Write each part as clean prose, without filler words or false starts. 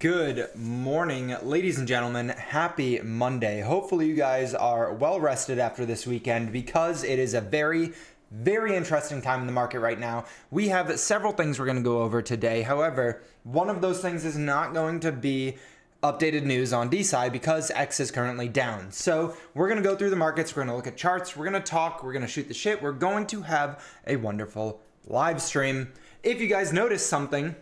Good morning, ladies and gentlemen. Happy Monday. Hopefully you guys are well rested after this weekend because it is a very interesting time in the market right now. We have several things we're going to go over today. However, one of those things is not going to be updated news on DeSci because X is currently down. So we're going to go through the markets. We're going to look at charts. We're going to talk. We're going to shoot the shit. We're going to have a wonderful live stream. If you guys noticed something,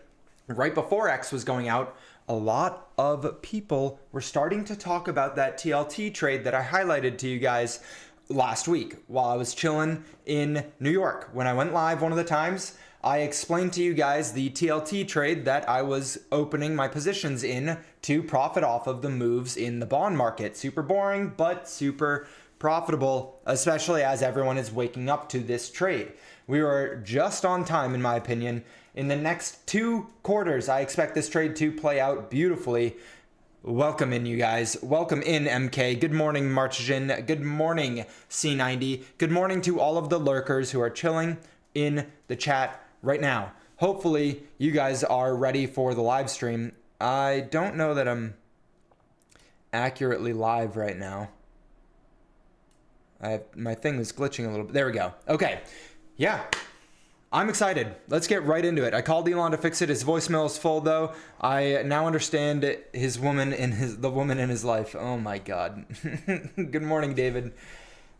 right before X was going out, a lot of people were starting to talk about that TLT trade that I highlighted to you guys last week while I was chilling in New York. When I went live one of the times, I explained to you guys the TLT trade that I was opening my positions in to profit off of the moves in the bond market. Super boring, but super profitable, especially as everyone is waking up to this trade. We were just on time, in my opinion. In the next 2 quarters, I expect this trade to play out beautifully. Welcome in, you guys. Welcome in, MK. Good morning, Marchjin. Good morning, C90. Good morning to all of the lurkers who are chilling in the chat right now. Hopefully, you guys are ready for the live stream. I don't know that I'm accurately live right now. My thing was glitching a little bit. There we go. Okay. Yeah. I'm excited. Let's get right into it. I called Elon to fix it. His voicemail is full though. I now understand the woman in his life. Oh my God. Good morning, David.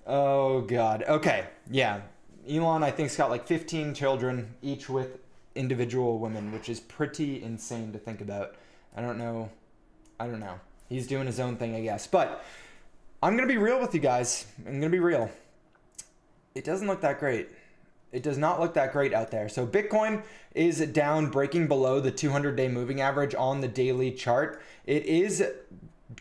Oh God. Okay. Yeah. Elon, I think, has got like 15 children, each with individual women, which is pretty insane to think about. I don't know. He's doing his own thing, I guess. But I'm going to be real with you guys. I'm going to be real. It doesn't look that great. It does not look that great out there. So Bitcoin is down, breaking below the 200-day moving average on the daily chart. It is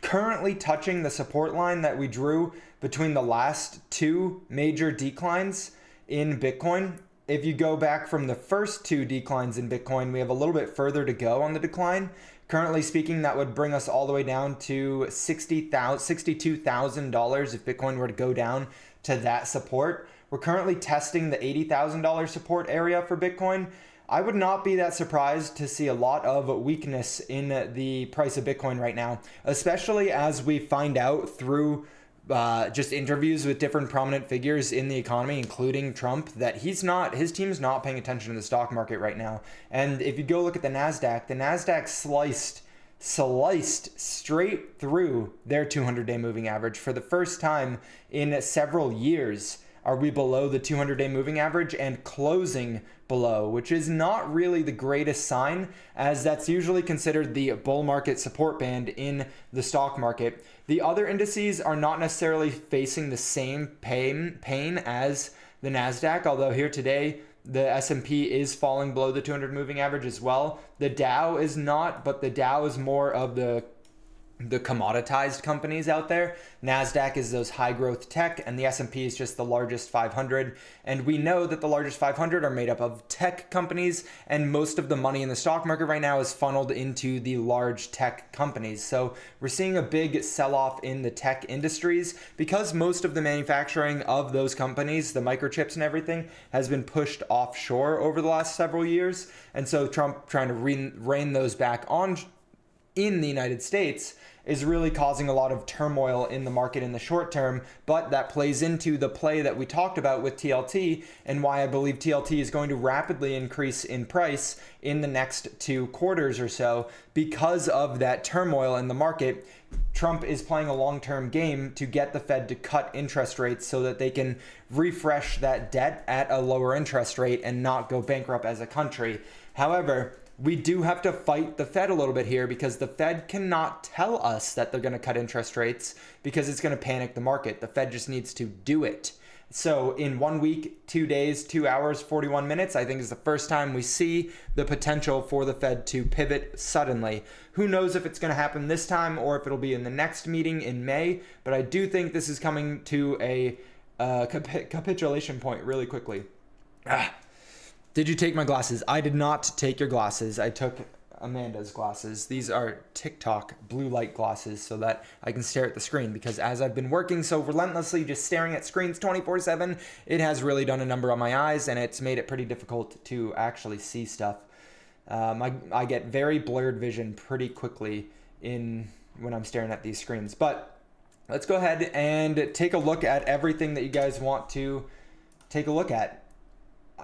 currently touching the support line that we drew between the last 2 major declines in Bitcoin. If you go back from the first 2 declines in Bitcoin, we have a little bit further to go on the decline. Currently speaking, that would bring us all the way down to $62,000 if Bitcoin were to go down to that support. We're currently testing the $80,000 support area for Bitcoin. I would not be that surprised to see a lot of weakness in the price of Bitcoin right now, especially as we find out through just interviews with different prominent figures in the economy, including Trump, that his team's not paying attention to the stock market right now. And if you go look at the NASDAQ sliced straight through their 200-day moving average. For the first time in several years, are we below the 200-day moving average and closing below, which is not really the greatest sign, as that's usually considered the bull market support band in the stock market. The other indices are not necessarily facing the same pain as the NASDAQ, although here today, the S&P is falling below the 200 moving average as well. The Dow is not, but the Dow is more of the commoditized companies out there. NASDAQ is those high growth tech, and the S&P is just the largest 500. And we know that the largest 500 are made up of tech companies, and most of the money in the stock market right now is funneled into the large tech companies. So we're seeing a big sell-off in the tech industries because most of the manufacturing of those companies, the microchips and everything, has been pushed offshore over the last several years. And so Trump trying to rein those back on in the United States is really causing a lot of turmoil in the market in the short term, but that plays into the play that we talked about with TLT and why I believe TLT is going to rapidly increase in price in the next 2 quarters or so because of that turmoil in the market. Trump is playing a long-term game to get the Fed to cut interest rates so that they can refresh that debt at a lower interest rate and not go bankrupt as a country. However, we do have to fight the Fed a little bit here because the Fed cannot tell us that they're going to cut interest rates because it's going to panic the market. The Fed just needs to do it. So in 1 week, 2 days, 2 hours, 41 minutes, I think is the first time we see the potential for the Fed to pivot suddenly. Who knows if it's going to happen this time or if it'll be in the next meeting in May, but I do think this is coming to a capitulation point really quickly. Did you take my glasses? I did not take your glasses. I took Amanda's glasses. These are TikTok blue light glasses so that I can stare at the screen, because as I've been working so relentlessly just staring at screens 24/7, it has really done a number on my eyes and it's made it pretty difficult to actually see stuff. I get very blurred vision pretty quickly when I'm staring at these screens. But let's go ahead and take a look at everything that you guys want to take a look at.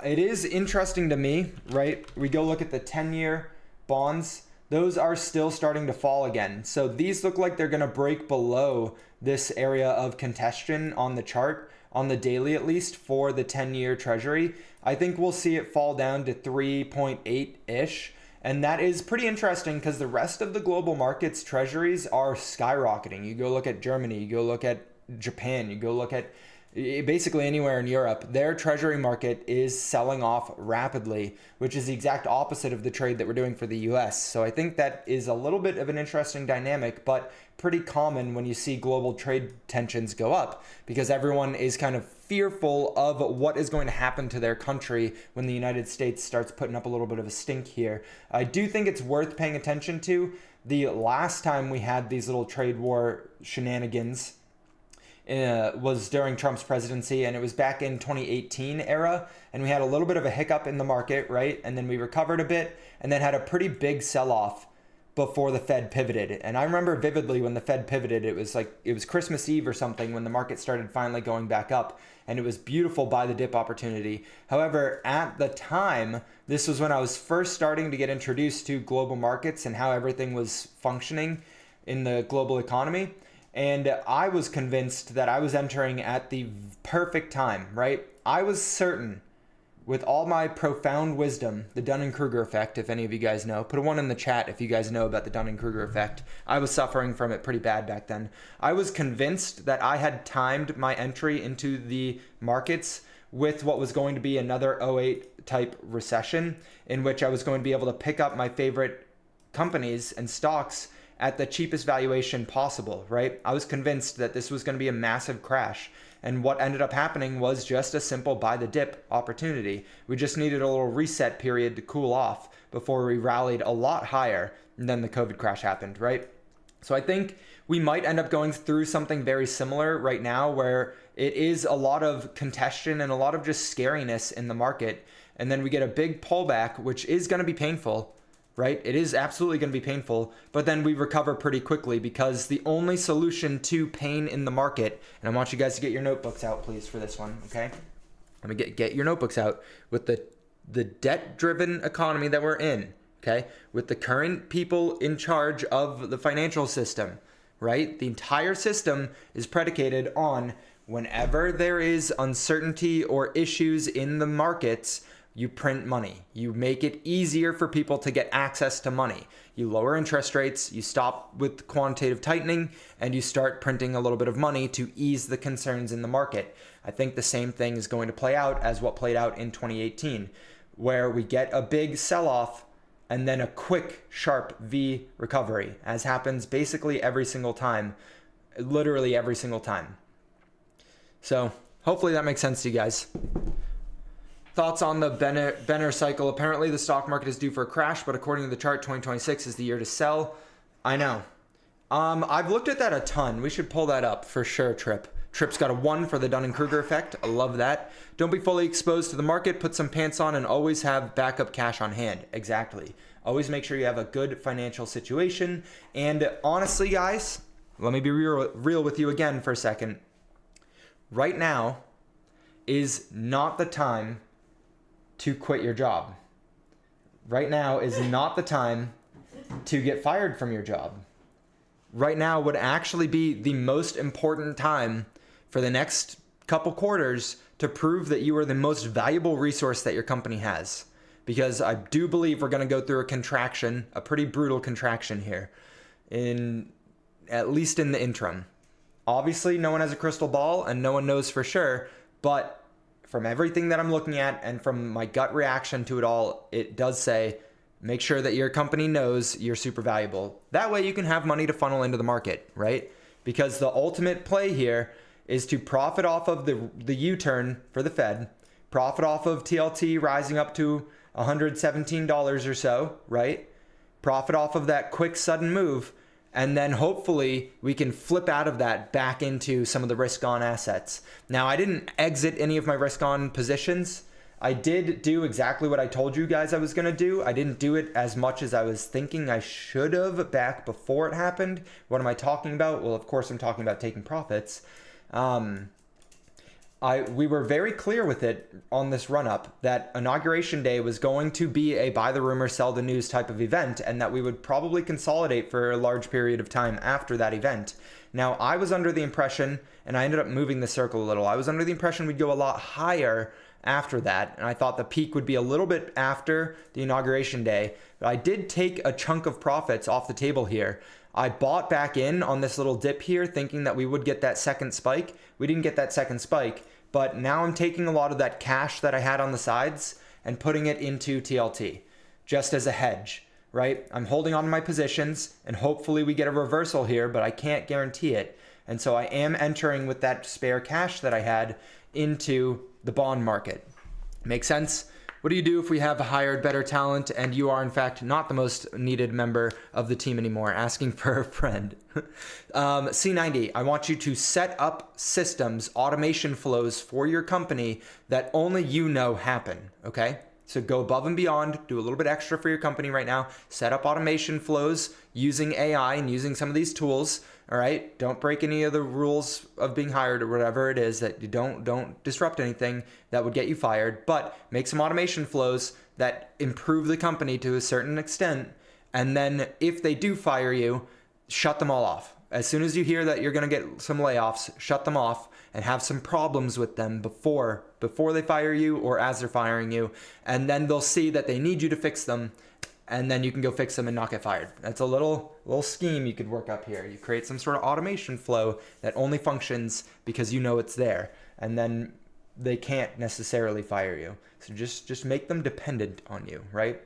It is interesting to me, right? We go look at the 10-year bonds. Those are still starting to fall again. So these look like they're going to break below this area of contention on the chart, on the daily at least, for the 10-year treasury. I think we'll see it fall down to 3.8-ish. And that is pretty interesting because the rest of the global markets treasuries are skyrocketing. You go look at Germany, you go look at Japan, you go look at basically anywhere in Europe, their treasury market is selling off rapidly, which is the exact opposite of the trade that we're doing for the US. So I think that is a little bit of an interesting dynamic, but pretty common when you see global trade tensions go up, because everyone is kind of fearful of what is going to happen to their country when the United States starts putting up a little bit of a stink here. I do think it's worth paying attention to. The last time we had these little trade war shenanigans was during Trump's presidency, and it was back in 2018 era, and we had a little bit of a hiccup in the market, right? And then we recovered a bit and then had a pretty big sell-off before the Fed pivoted. And I remember vividly when the Fed pivoted, it was Christmas Eve or something when the market started finally going back up, and it was beautiful buy the dip opportunity. However, at the time, this was when I was first starting to get introduced to global markets and how everything was functioning in the global economy. And I was convinced that I was entering at the perfect time, right? I was certain, with all my profound wisdom, the Dunning-Kruger effect, if any of you guys know. Put a 1 in the chat if you guys know about the Dunning-Kruger effect. I was suffering from it pretty bad back then. I was convinced that I had timed my entry into the markets with what was going to be another 08 type recession, in which I was going to be able to pick up my favorite companies and stocks at the cheapest valuation possible, right? I was convinced that this was going to be a massive crash. And what ended up happening was just a simple buy the dip opportunity. We just needed a little reset period to cool off before we rallied a lot higher, and then the COVID crash happened, right? So I think we might end up going through something very similar right now, where it is a lot of contention and a lot of just scariness in the market. And then we get a big pullback, which is going to be painful, right? It is absolutely going to be painful, but then we recover pretty quickly, because the only solution to pain in the market, and I want you guys to get your notebooks out, please, for this one, okay? Let me get your notebooks out. With the debt-driven economy that we're in, okay? With the current people in charge of the financial system, right? The entire system is predicated on whenever there is uncertainty or issues in the markets, you print money. You make it easier for people to get access to money. You lower interest rates, you stop with quantitative tightening, and you start printing a little bit of money to ease the concerns in the market. I think the same thing is going to play out as what played out in 2018, where we get a big sell-off and then a quick, sharp V recovery, as happens basically every single time, literally every single time. So hopefully that makes sense to you guys. Thoughts on the Benner cycle. Apparently the stock market is due for a crash, but according to the chart, 2026 is the year to sell. I know. I've looked at that a ton. We should pull that up for sure, Trip. Trip's got a 1 for the Dunning-Kruger effect. I love that. Don't be fully exposed to the market. Put some pants on and always have backup cash on hand. Exactly. Always make sure you have a good financial situation. And honestly, guys, let me be real with you again for a second. Right now is not the time to quit your job. Right now is not the time to get fired from your job. Right now would actually be the most important time for the next couple quarters to prove that you are the most valuable resource that your company has. Because I do believe we're going to go through a contraction, a pretty brutal contraction here, at least in the interim. Obviously, no one has a crystal ball and no one knows for sure, but from everything that I'm looking at and from my gut reaction to it all, it does say, make sure that your company knows you're super valuable. That way you can have money to funnel into the market, right? Because the ultimate play here is to profit off of the U-turn for the Fed, profit off of TLT rising up to $117 or so, right? Profit off of that quick sudden move, and then hopefully we can flip out of that back into some of the risk-on assets. Now, I didn't exit any of my risk-on positions. I did do exactly what I told you guys I was going to do. I didn't do it as much as I was thinking I should have back before it happened. What am I talking about? Well, of course, I'm talking about taking profits. We were very clear with it on this run up that Inauguration Day was going to be a buy the rumor, sell the news type of event, and that we would probably consolidate for a large period of time after that event. Now, I was under the impression, and I ended up moving the circle a little, I was under the impression we'd go a lot higher after that, and I thought the peak would be a little bit after the Inauguration Day, but I did take a chunk of profits off the table here. I bought back in on this little dip here thinking that we would get that second spike. We didn't get that second spike, but now I'm taking a lot of that cash that I had on the sides and putting it into TLT just as a hedge, right? I'm holding on to my positions and hopefully we get a reversal here, but I can't guarantee it. And so I am entering with that spare cash that I had into the bond market. Make sense? What do you do if we have hired better talent and you are in fact not the most needed member of the team anymore? Asking for a friend. C90, I want you to set up systems, automation flows for your company that only you know happen, okay? So go above and beyond, do a little bit extra for your company right now, set up automation flows using AI and using some of these tools. All right, don't break any of the rules of being hired or whatever it is, that you don't disrupt anything that would get you fired, but make some automation flows that improve the company to a certain extent. And then if they do fire you, shut them all off. As soon as you hear that you're going to get some layoffs, shut them off and have some problems with them before they fire you or as they're firing you. And then they'll see that they need you to fix them. And then you can go fix them and not get fired. That's a little scheme you could work up here. You create some sort of automation flow that only functions because you know it's there. And then they can't necessarily fire you. So just make them dependent on you, right?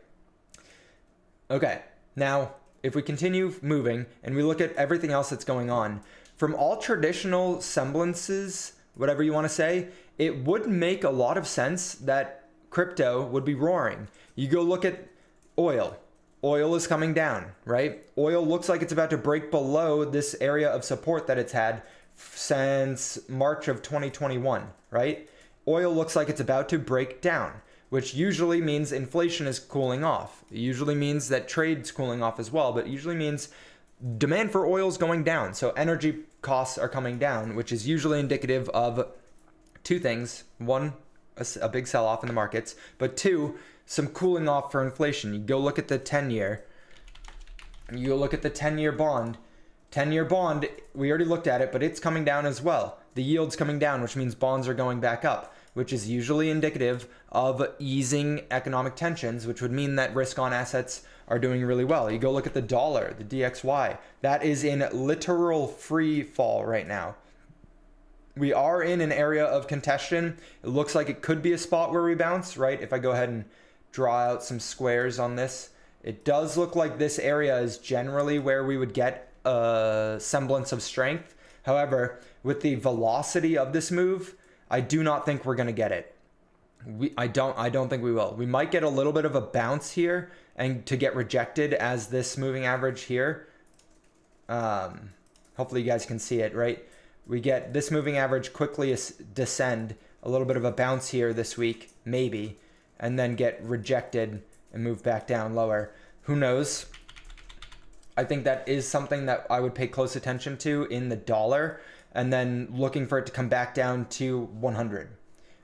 Okay, now if we continue moving and we look at everything else that's going on, from all traditional semblances, whatever you want to say, it would make a lot of sense that crypto would be roaring. You go look at oil. Oil is coming down, right? Oil looks like it's about to break below this area of support that it's had since March of 2021, right? Oil looks like it's about to break down, which usually means inflation is cooling off. It usually means that trade's cooling off as well, but it usually means demand for oil is going down. So energy costs are coming down, which is usually indicative of two things. One, a big sell-off in the markets, but two, some cooling off for inflation. You go look at the 10-year. You go look at the 10-year bond. 10-year bond, we already looked at it, but it's coming down as well. The yield's coming down, which means bonds are going back up, which is usually indicative of easing economic tensions, which would mean that risk on assets are doing really well. You go look at the dollar, the DXY. That is in literal free fall right now. We are in an area of contention. It looks like it could be a spot where we bounce, right? If I go ahead and draw out some squares on this, it does look like this area is generally where we would get a semblance of strength. However, with the velocity of this move, I do not think we're going to get it. I don't think we will. We might get a little bit of a bounce here and to get rejected as this moving average here. Hopefully you guys can see it, right? We get this moving average quickly descend, a little bit of a bounce here this week, maybe, and then get rejected and move back down lower. Who knows? I think that is something that I would pay close attention to in the dollar, and then looking for it to come back down to 100.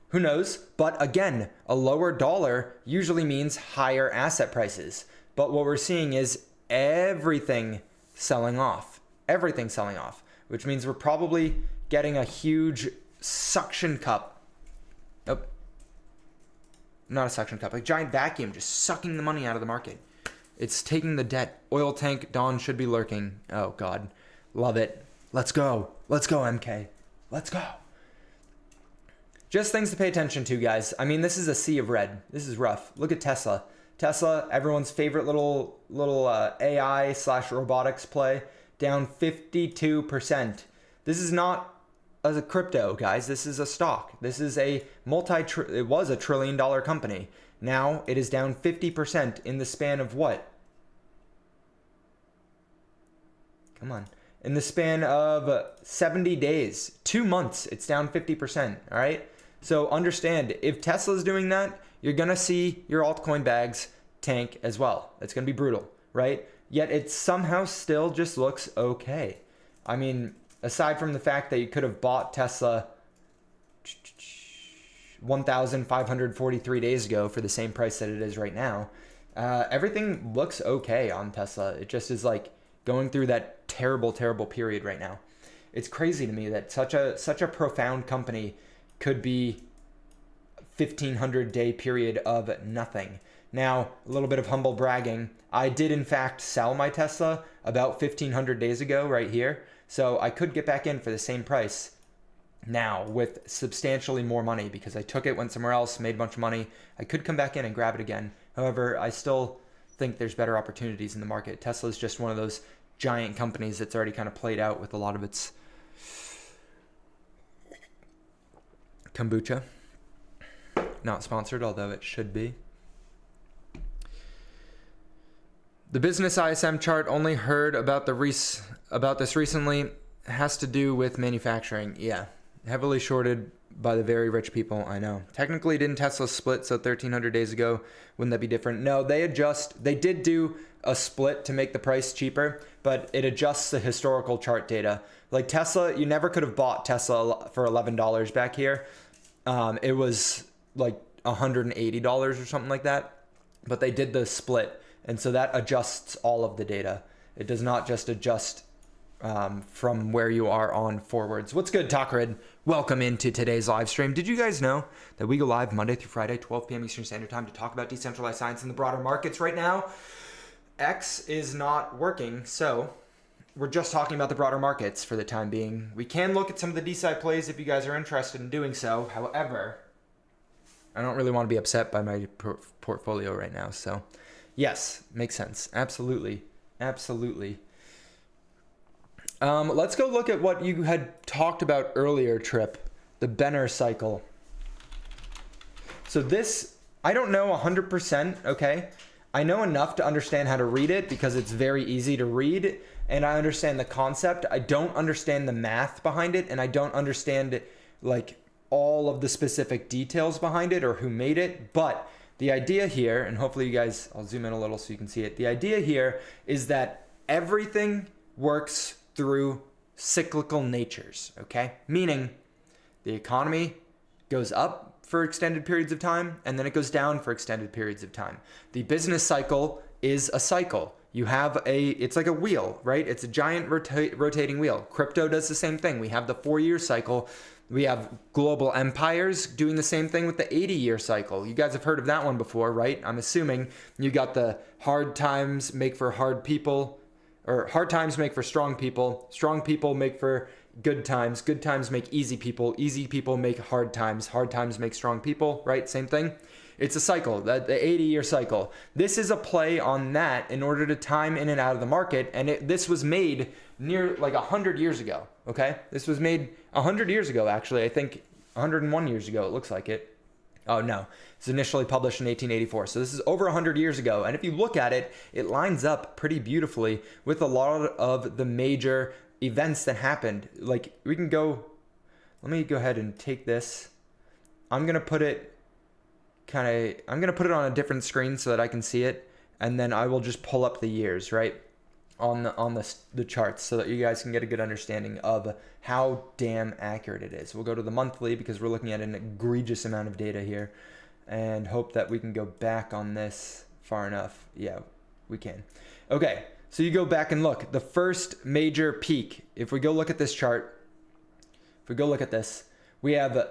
Who knows? But again, a lower dollar usually means higher asset prices. But what we're seeing is everything selling off. Everything selling off, which means we're probably getting a huge suction cup. Nope. Not a suction cup, a giant vacuum just sucking the money out of the market. It's taking the debt. Oil tank Dawn should be lurking. Oh God, love it. Let's go. Let's go, MK. Let's go. Just things to pay attention to, guys. I mean, this is a sea of red. This is rough. Look at Tesla. Tesla, everyone's favorite little AI / robotics play, down 52%. This is not a crypto, guys. This is a stock. This is a it was a $1 trillion company. Now it is down 50% in the span of what? Come on. In the span of 70 days, 2 months, it's down 50%. All right. So understand, if Tesla's doing that, you're going to see your altcoin bags tank as well. It's going to be brutal, right? Yet it somehow still just looks okay. I mean, aside from the fact that you could have bought Tesla 1,543 days ago for the same price that it is right now, everything looks okay on Tesla. It just is like going through that terrible, terrible period right now. It's crazy to me that such a profound company could be 1,500 day period of nothing. Now, a little bit of humble bragging. I did in fact sell my Tesla about 1,500 days ago right here. So I could get back in for the same price now with substantially more money because I took it, went somewhere else, made a bunch of money. I could come back in and grab it again. However, I still think there's better opportunities in the market. Tesla is just one of those giant companies that's already kind of played out with a lot of its kombucha. Not sponsored, although it should be. The business ISM chart, only heard about this recently, has to do with manufacturing. Yeah, heavily shorted by the very rich people, I know. Technically, didn't Tesla split so 1,300 days ago? Wouldn't that be different? No, they did do a split to make the price cheaper, but it adjusts the historical chart data. Like Tesla, you never could have bought Tesla for $11 back here. It was like $180 or something like that, but they did the split. And so that adjusts all of the data. It does not just adjust from where you are on forwards. What's good, Takrid? Welcome into today's live stream. Did you guys know that we go live Monday through Friday, 12 p.m. Eastern Standard Time to talk about decentralized science in the broader markets right now? X is not working, so we're just talking about the broader markets for the time being. We can look at some of the DeSci plays if you guys are interested in doing so. However, I don't really want to be upset by my portfolio right now, so yes, makes sense. Absolutely. Absolutely. Let's go look at what you had talked about earlier, Trip, the Benner cycle. So this, I don't know 100%, okay? I know enough to understand how to read it because it's very easy to read, and I understand the concept. I don't understand the math behind it, and I don't understand like all of the specific details behind it or who made it, but the idea here, and hopefully you guys, I'll zoom in a little so you can see it. The idea here is that everything works through cyclical natures, okay? Meaning the economy goes up for extended periods of time and then it goes down for extended periods of time. The business cycle is a cycle. You have it's like a wheel, right? It's a giant rotating wheel. Crypto does the same thing. We have the 4-year cycle. We have global empires doing the same thing with the 80-year cycle. You guys have heard of that one before, right? I'm assuming you got the hard times make for hard people, or hard times make for strong people make for good times make easy people make hard times make strong people, right? Same thing. It's a cycle, the 80-year cycle. This is a play on that in order to time in and out of the market, and this was made near like 100 years ago, okay? This was made 100 years ago, actually. I think 101 years ago, it looks like it. Oh, no. It's initially published in 1884. So this is over 100 years ago. And if you look at it, it lines up pretty beautifully with a lot of the major events that happened. Like, we can go... Let me go ahead and take this. I'm going to put it on a different screen so that I can see it. And then I will just pull up the years, right? On the charts so that you guys can get a good understanding of how damn accurate it is. We'll go to the monthly because we're looking at an egregious amount of data here and hope that we can go back on this far enough. Yeah, we can. Okay, so you go back and look. The first major peak, if we go look at this chart, we have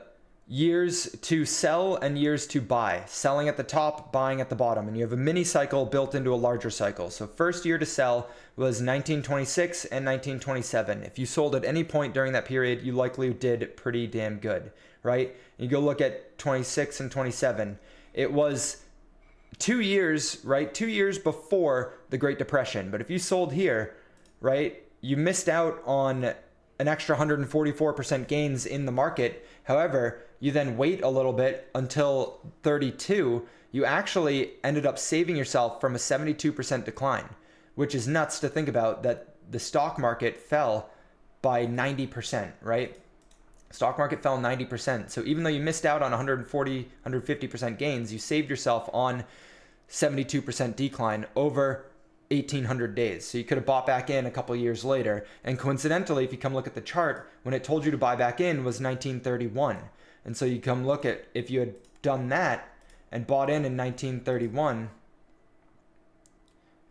years to sell and years to buy. Selling at the top, buying at the bottom. And you have a mini cycle built into a larger cycle. So first year to sell was 1926 and 1927. If you sold at any point during that period, you likely did pretty damn good, right? And you go look at 26 and 27. It was 2 years, right? 2 years before the Great Depression. But if you sold here, right, you missed out on an extra 144% gains in the market. However, you then wait a little bit until 32, you actually ended up saving yourself from a 72% decline, which is nuts to think about that the stock market fell by 90%, right? Stock market fell 90%. So even though you missed out on 140, 150% gains, you saved yourself on 72% decline over 1800 days. So you could have bought back in a couple years later. And coincidentally, if you come look at the chart, when it told you to buy back in was 1931. And so you come look at, if you had done that and bought in 1931,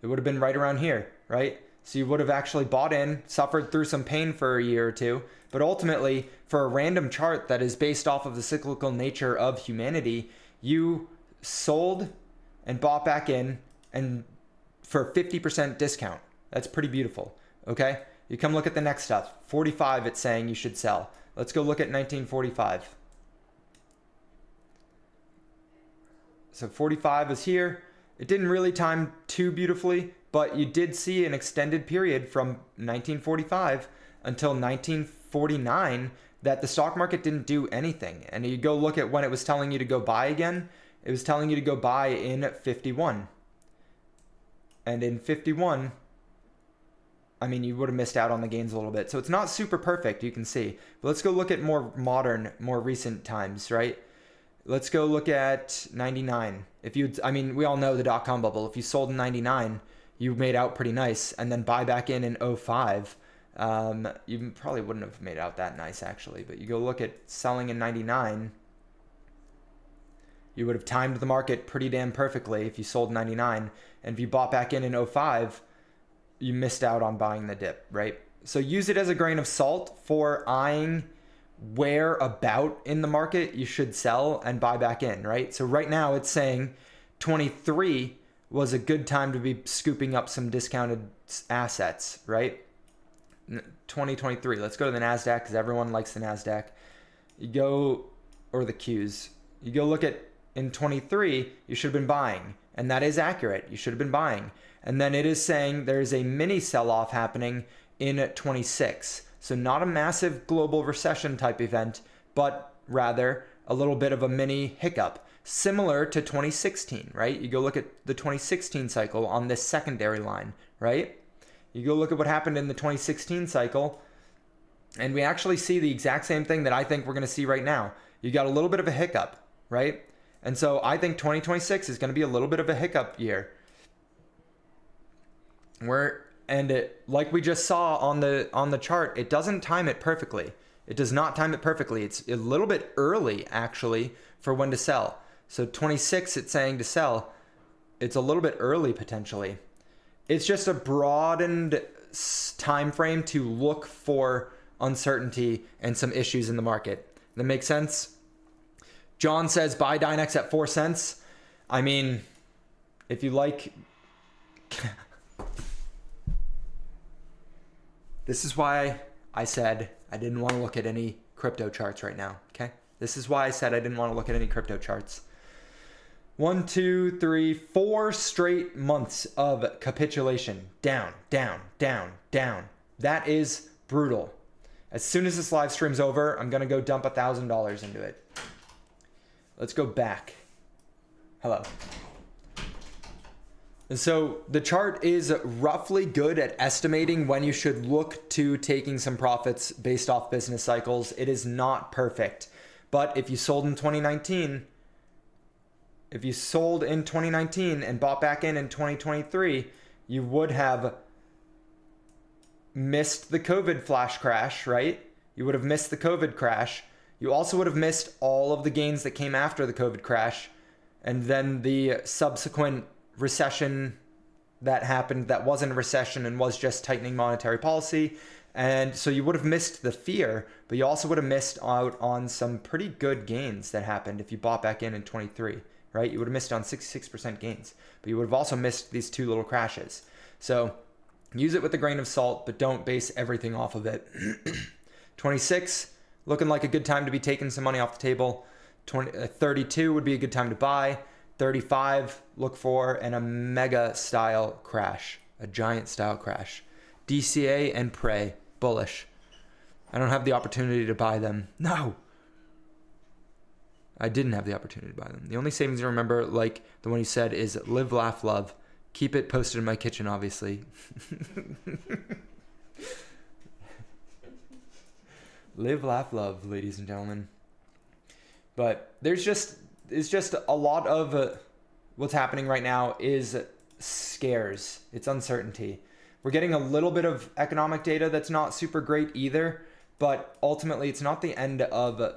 it would have been right around here, right? So you would have actually bought in, suffered through some pain for a year or two, but ultimately for a random chart that is based off of the cyclical nature of humanity, you sold and bought back in and for 50% discount. That's pretty beautiful, okay? You come look at the next stuff. 45, it's saying you should sell. Let's go look at 1945. So 45 is here. It didn't really time too beautifully, but you did see an extended period from 1945 until 1949 that the stock market didn't do anything. And you go look at when it was telling you to go buy again, it was telling you to go buy in 51. And in 51, I mean, you would have missed out on the gains a little bit. So it's not super perfect, you can see. But let's go look at more modern, more recent times, right? Let's go look at 99. I mean, we all know the dot-com bubble. If you sold in 99, you made out pretty nice. And then buy back in 05. You probably wouldn't have made out that nice, actually. But you go look at selling in 99. You would have timed the market pretty damn perfectly if you sold 99. And if you bought back in 05, you missed out on buying the dip, right? So use it as a grain of salt for eyeing where about in the market you should sell and buy back in, right? So right now it's saying 23 was a good time to be scooping up some discounted assets, right? 2023. Let's go to the NASDAQ because everyone likes the NASDAQ. You go, or the Qs. You go look at in 23, you should have been buying. And that is accurate. You should have been buying. And then it is saying there's a mini sell-off happening in 26. So not a massive global recession type event, but rather a little bit of a mini hiccup, similar to 2016, right? You go look at the 2016 cycle on this secondary line, right? You go look at what happened in the 2016 cycle, and we actually see the exact same thing that I think we're going to see right now. You got a little bit of a hiccup, right? And so I think 2026 is going to be a little bit of a hiccup year. Like we just saw on the chart, it doesn't time it perfectly. It does not time it perfectly. It's a little bit early, actually, for when to sell. So 26, it's saying to sell. It's a little bit early, potentially. It's just a broadened time frame to look for uncertainty and some issues in the market. That makes sense? John says, buy Dynex at 4 cents. I mean, if you like... This is why I said I didn't want to look at any crypto charts right now, okay? This is why I said I didn't want to look at any crypto charts. 1, 2, 3, 4 straight months of capitulation. Down, down, down, down. That is brutal. As soon as this live stream's over, I'm going to go dump $1,000 into it. Let's go back. Hello. And so the chart is roughly good at estimating when you should look to taking some profits based off business cycles. It is not perfect. But if you sold in 2019, and bought back in 2023, you would have missed the COVID flash crash, right? You would have missed the COVID crash. You also would have missed all of the gains that came after the COVID crash, and then the subsequent recession that happened that wasn't a recession and was just tightening monetary policy. And so you would have missed the fear, but you also would have missed out on some pretty good gains that happened if you bought back in 23, right? You would have missed on 66% gains, but you would have also missed these 2 little crashes. So use it with a grain of salt, but don't base everything off of it. 26, looking like a good time to be taking some money off the table. 32 would be a good time to buy. 35, look for a mega style crash, a giant style crash. DCA and Prey, bullish. I don't have the opportunity to buy them. No. I didn't have the opportunity to buy them. The only savings I remember, like the one you said, is live, laugh, love. Keep it posted in my kitchen, obviously. Live, laugh, love, ladies and gentlemen. But it's just a lot of what's happening right now is scares. It's uncertainty. We're getting a little bit of economic data that's not super great either, but ultimately it's not the end of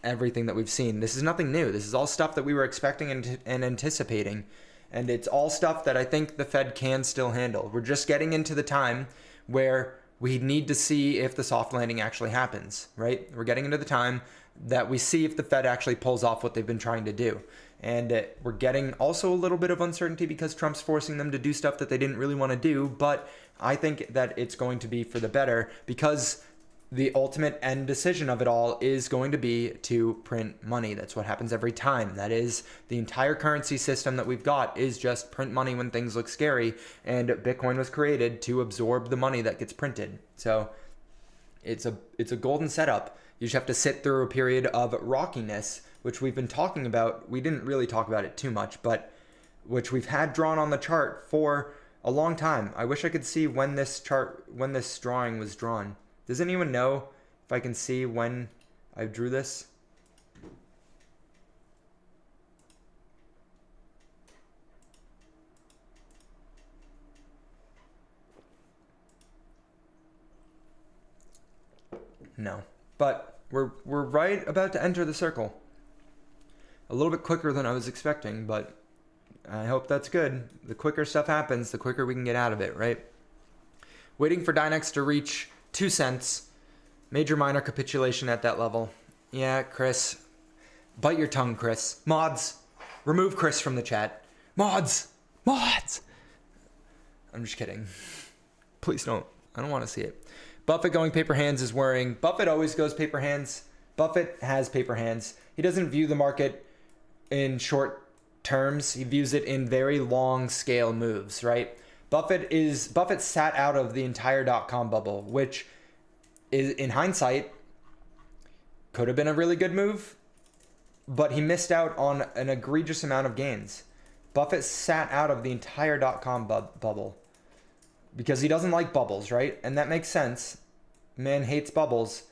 everything that we've seen. This is nothing new. This is all stuff that we were expecting and anticipating. And it's all stuff that I think the Fed can still handle. We're just getting into the time where we need to see if the soft landing actually happens, right? We're getting into the time that we see if the Fed actually pulls off what they've been trying to do. And we're getting also a little bit of uncertainty because Trump's forcing them to do stuff that they didn't really want to do. But I think that it's going to be for the better because the ultimate end decision of it all is going to be to print money. That's what happens every time. That is the entire currency system that we've got is just print money when things look scary. And Bitcoin was created to absorb the money that gets printed. So it's a golden setup. You just have to sit through a period of rockiness, which we've been talking about. We didn't really talk about it too much, but which we've had drawn on the chart for a long time. I wish I could see when this drawing was drawn. Does anyone know if I can see when I drew this? No, but we're right about to enter the circle. A little bit quicker than I was expecting, but I hope that's good. The quicker stuff happens, the quicker we can get out of it, right? Waiting for Dynex to reach 2 cents. Major minor capitulation at that level. Yeah, Chris. Bite your tongue, Chris. Mods. Remove Chris from the chat. Mods. Mods. I'm just kidding. Please don't. I don't want to see it. Buffett going paper hands is worrying. Buffett always goes paper hands. Buffett has paper hands. He doesn't view the market in short terms. He views it in very long scale moves, right? Buffett sat out of the entire .com bubble, which is, in hindsight, could have been a really good move, but he missed out on an egregious amount of gains. Buffett sat out of the entire .com bubble because he doesn't like bubbles, right? And that makes sense. Man hates bubbles.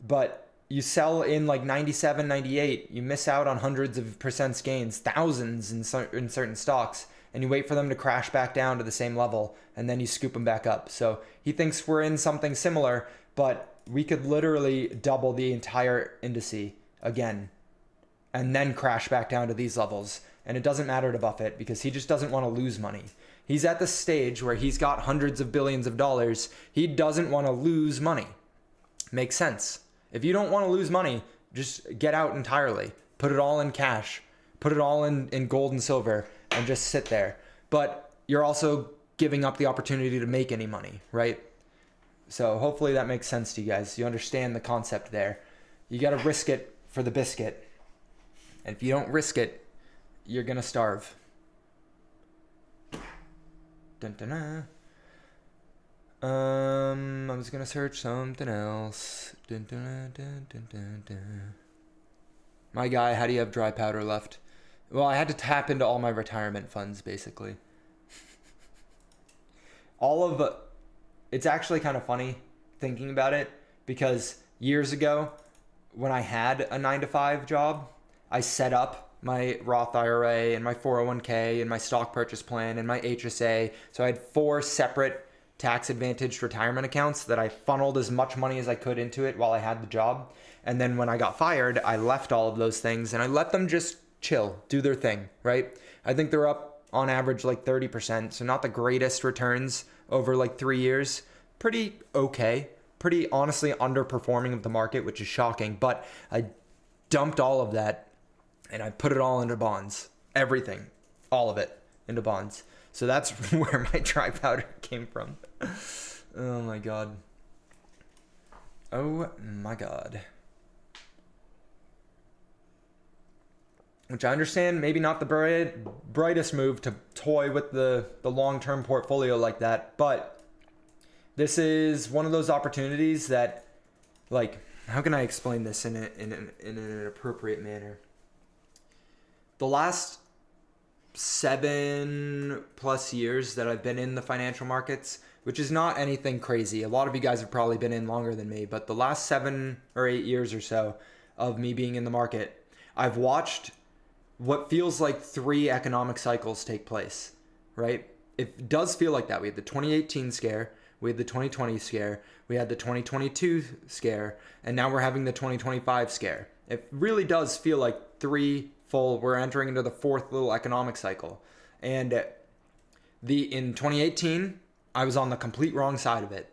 But you sell in like 97, 98, you miss out on hundreds of percents gains, thousands in certain stocks, and you wait for them to crash back down to the same level, and then you scoop them back up. So he thinks we're in something similar, but we could literally double the entire indice again, and then crash back down to these levels. And it doesn't matter to Buffett because he just doesn't want to lose money. He's at the stage where he's got hundreds of billions of dollars. He doesn't want to lose money. Makes sense. If you don't want to lose money, just get out entirely. Put it all in cash. Put it all in gold and silver and just sit there. But you're also giving up the opportunity to make any money, right? So hopefully that makes sense to you guys. You understand the concept there. You got to risk it for the biscuit. And if you don't risk it, you're going to starve. Dun, dun, dun. I was gonna search something else. Dun, dun, dun, dun, dun, dun. My guy, how do you have dry powder left? Well, I had to tap into all my retirement funds, basically. It's actually kind of funny thinking about it because years ago, when I had a 9-to-5 job, I set up my Roth IRA and my 401k and my stock purchase plan and my HSA. So I had 4 separate tax-advantaged retirement accounts that I funneled as much money as I could into it while I had the job. And then when I got fired, I left all of those things and I let them just chill, do their thing, right? I think they're up on average like 30%. So not the greatest returns over like 3 years. Pretty okay. Pretty honestly underperforming of the market, which is shocking. But I dumped all of that and I put it all into bonds. Everything. All of it into bonds. So that's where my dry powder came from. Oh my God. Oh my God. Which I understand, maybe not the brightest move to toy with the long-term portfolio like that, but this is one of those opportunities that, like, how can I explain this in an appropriate manner? The last 7+ years that I've been in the financial markets, which is not anything crazy. A lot of you guys have probably been in longer than me, but the last 7 or 8 years or so of me being in the market, I've watched what feels like 3 economic cycles take place, right? It does feel like that. We had the 2018 scare, we had the 2020 scare, we had the 2022 scare, and now we're having the 2025 scare. It really does feel like 3 full, we're entering into the 4th little economic cycle. And in 2018, I was on the complete wrong side of it.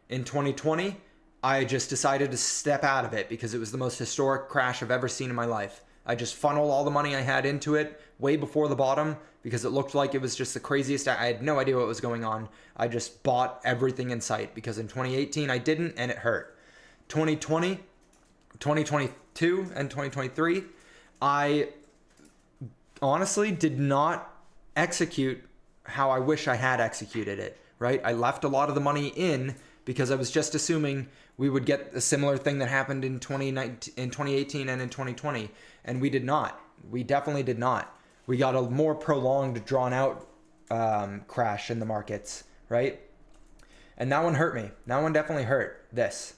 In 2020, I just decided to step out of it because it was the most historic crash I've ever seen in my life. I just funneled all the money I had into it way before the bottom because it looked like it was just the craziest. I had no idea what was going on. I just bought everything in sight because in 2018 I didn't, and it hurt. 2020, 2022, and 2023, I honestly did not execute how I wish I had executed it, right? I left a lot of the money in because I was just assuming we would get a similar thing that happened in 2018 and in 2020, and we did not. We definitely did not. We got a more prolonged, drawn out crash in the markets, right? And that one hurt me. That one definitely hurt. This.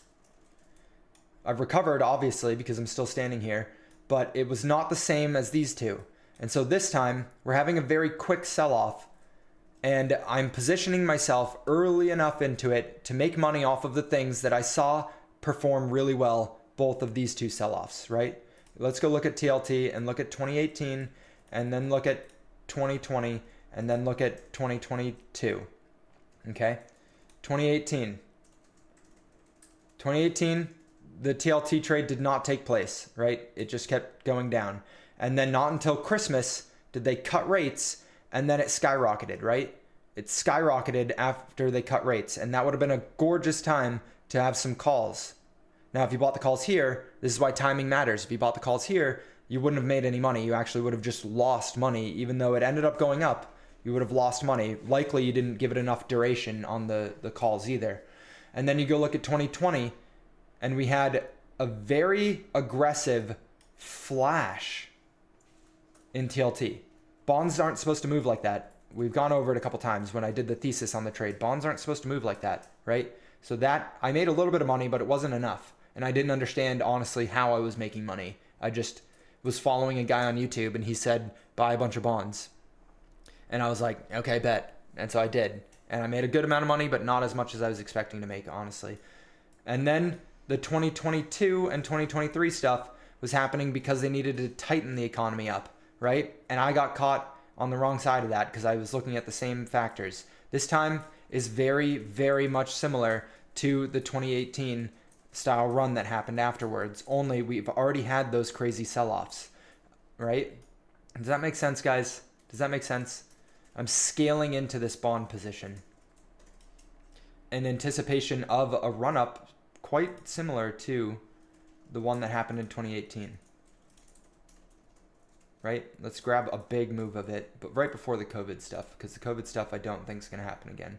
I've recovered, obviously, because I'm still standing here, but it was not the same as these two. And so this time, we're having a very quick sell-off, and I'm positioning myself early enough into it to make money off of the things that I saw perform really well, both of these two sell-offs, right? Let's go look at TLT and look at 2018, and then look at 2020, and then look at 2022, okay? 2018, the TLT trade did not take place, right? It just kept going down. And then not until Christmas did they cut rates, and then it skyrocketed, right? It skyrocketed after they cut rates, and that would have been a gorgeous time to have some calls. Now, if you bought the calls here, this is why timing matters. If you bought the calls here, you wouldn't have made any money. You actually would have just lost money. Even though it ended up going up, you would have lost money. Likely you didn't give it enough duration on the calls either. And then you go look at 2020, and we had a very aggressive flash in TLT. Bonds aren't supposed to move like that. We've gone over it a couple times when I did the thesis on the trade. Bonds aren't supposed to move like that, right? So that, I made a little bit of money, but it wasn't enough. And I didn't understand, honestly, how I was making money. I just was following a guy on YouTube, and he said, buy a bunch of bonds. And I was like, okay, bet. And so I did. And I made a good amount of money, but not as much as I was expecting to make, honestly. And then the 2022 and 2023 stuff was happening because they needed to tighten the economy up, right? And I got caught on the wrong side of that because I was looking at the same factors. This time is very, very much similar to the 2018 style run that happened afterwards, only we've already had those crazy sell-offs, right? Does that make sense, guys? Does that make sense? I'm scaling into this bond position in anticipation of a run-up quite similar to the one that happened in 2018. Right? Let's grab a big move of it, but right before the COVID stuff, because the COVID stuff I don't think is going to happen again.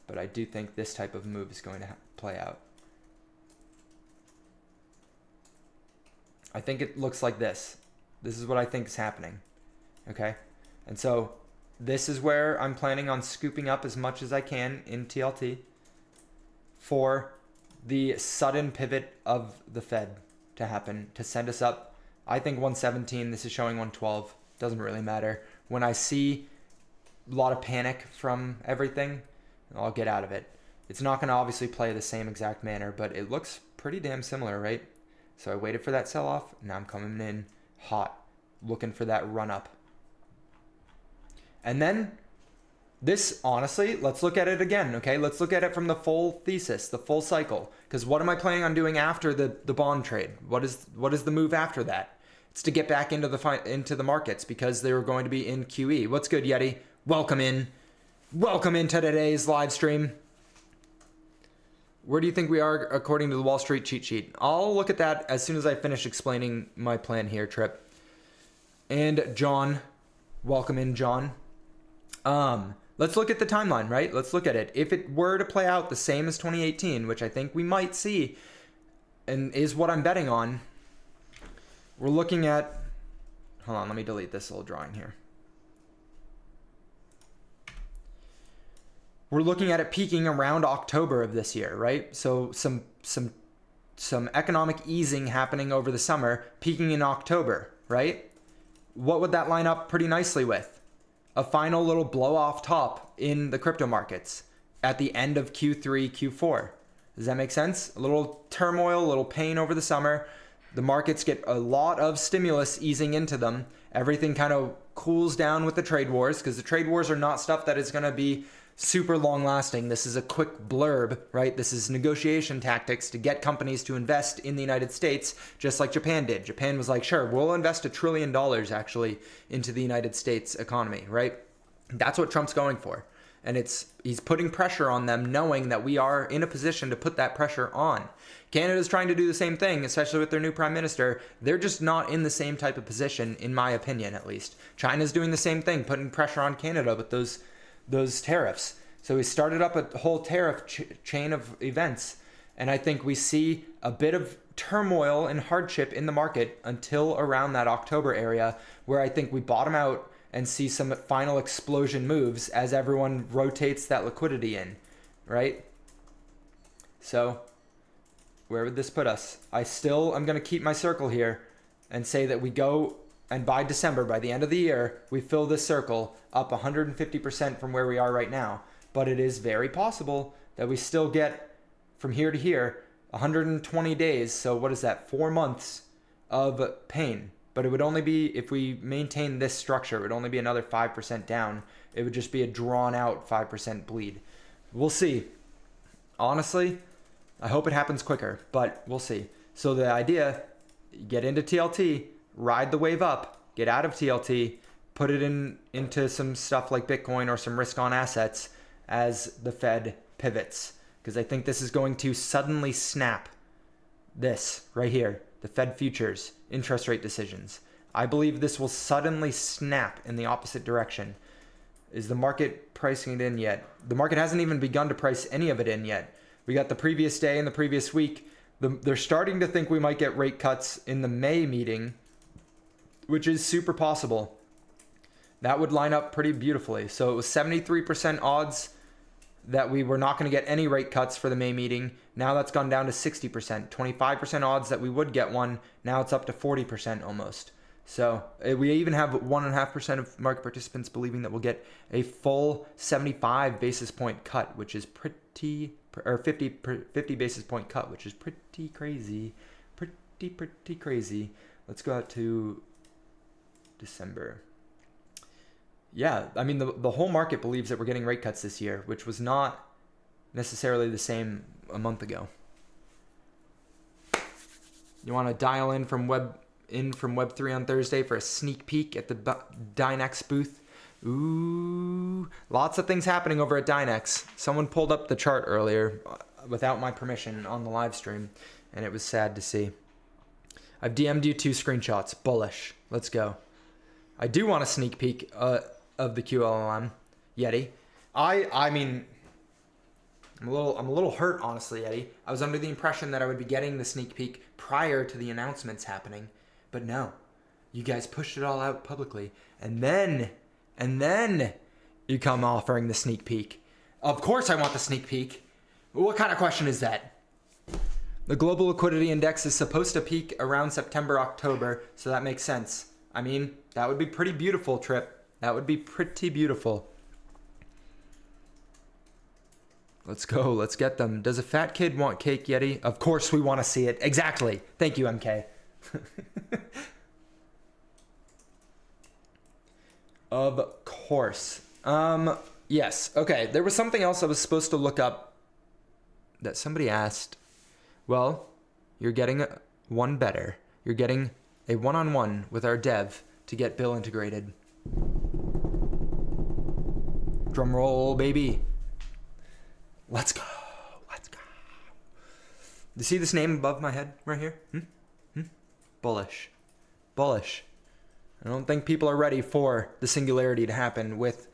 But I do think this type of move is going to play out. I think it looks like this. This is what I think is happening. Okay? And so this is where I'm planning on scooping up as much as I can in TLT for the sudden pivot of the Fed to happen, to send us up. I think 117, this is showing 112. Doesn't really matter. When I see a lot of panic from everything, I'll get out of it. It's not going to obviously play the same exact manner, but it looks pretty damn similar, right? So I waited for that sell-off. Now I'm coming in hot, looking for that run-up. And then this, honestly, let's look at it again, okay? Let's look at it from the full thesis, the full cycle. Because what am I planning on doing after the bond trade? What is the move after that? It's to get back into the markets because they were going to be in QE. What's good, Yeti? Welcome in. Welcome into today's live stream. Where do you think we are according to the Wall Street cheat sheet? I'll look at that as soon as I finish explaining my plan here, Trip. And John, welcome in, John. Let's look at the timeline, right? Let's look at it. If it were to play out the same as 2018, which I think we might see, and is what I'm betting on, we're looking at, hold on, let me delete this little drawing here. we're looking at it peaking around October of this year, right? So some economic easing happening over the summer, peaking in October, right? What would that line up pretty nicely with? A final little blow off top in the crypto markets at the end of Q3, Q4. Does that make sense? A little turmoil, a little pain over the summer. The markets get a lot of stimulus easing into them. Everything kind of cools down with the trade wars, because the trade wars are not stuff that is going to be super long lasting. This is a quick blurb, right? This is negotiation tactics to get companies to invest in the United States, just like Japan did. Japan was like, sure, we'll invest $1 trillion actually into the United States economy, right? That's what Trump's going for. And he's putting pressure on them, knowing that we are in a position to put that pressure on. Canada's trying to do the same thing, especially with their new prime minister. They're just not in the same type of position, in my opinion, at least. China's doing the same thing, putting pressure on Canada with those tariffs. So we started up a whole tariff chain of events. And I think we see a bit of turmoil and hardship in the market until around that October area, where I think we bottom out and see some final explosion moves as everyone rotates that liquidity in, right? So where would this put us? I'm going to keep my circle here and say that we go, and by December, by the end of the year, we fill this circle up 150% from where we are right now. But it is very possible that we still get from here to here 120 days. So what is that? 4 months of pain. But it would only be, if we maintain this structure, it would only be another 5% down. It would just be a drawn out 5% bleed. We'll see. Honestly, I hope it happens quicker, but we'll see. So the idea, get into TLT, ride the wave up, get out of TLT, put it into some stuff like Bitcoin or some risk on assets as the Fed pivots. Because I think this is going to suddenly snap this right here. The Fed futures, interest rate decisions. I believe this will suddenly snap in the opposite direction. Is the market pricing it in yet? The market hasn't even begun to price any of it in yet. We got the previous day and the previous week. They're starting to think we might get rate cuts in the May meeting, which is super possible. That would line up pretty beautifully. So it was 73% odds that we were not going to get any rate cuts for the May meeting. Now that's gone down to 60%. 25% odds that we would get one. Now it's up to 40% almost. So we even have 1.5% of market participants believing that we'll get a full 75 basis point cut, which is pretty, or 50 basis point cut, which is pretty crazy. Pretty crazy. Let's go out to December. Yeah, I mean, the whole market believes that we're getting rate cuts this year, which was not necessarily the same a month ago. You want to dial in from Web3 on Thursday for a sneak peek at the Dynex booth? Ooh, lots of things happening over at Dynex. Someone pulled up the chart earlier without my permission on the live stream, and it was sad to see. I've DM'd you 2 screenshots. Bullish. Let's go. I do want a sneak peek of the QLM Yeti. I mean, I'm a little hurt, honestly, Yeti. I was under the impression that I would be getting the sneak peek prior to the announcements happening, but no, you guys pushed it all out publicly, and then you come offering the sneak peek. Of course, I want the sneak peek. What kind of question is that? The global liquidity index is supposed to peak around September, October, so that makes sense. I mean, that would be pretty beautiful, Trip. That would be pretty beautiful. Let's go. Let's get them. Does a fat kid want cake, Yeti? Of course we want to see it. Exactly. Thank you, MK. Of course. Yes. Okay. There was something else I was supposed to look up that somebody asked. Well, you're getting one better. You're getting a one-on-one with our dev to get Bill integrated. Drum roll, baby. Let's go. Let's go. Do you see this name above my head right here? Bullish. Bullish. I don't think people are ready for the singularity to happen with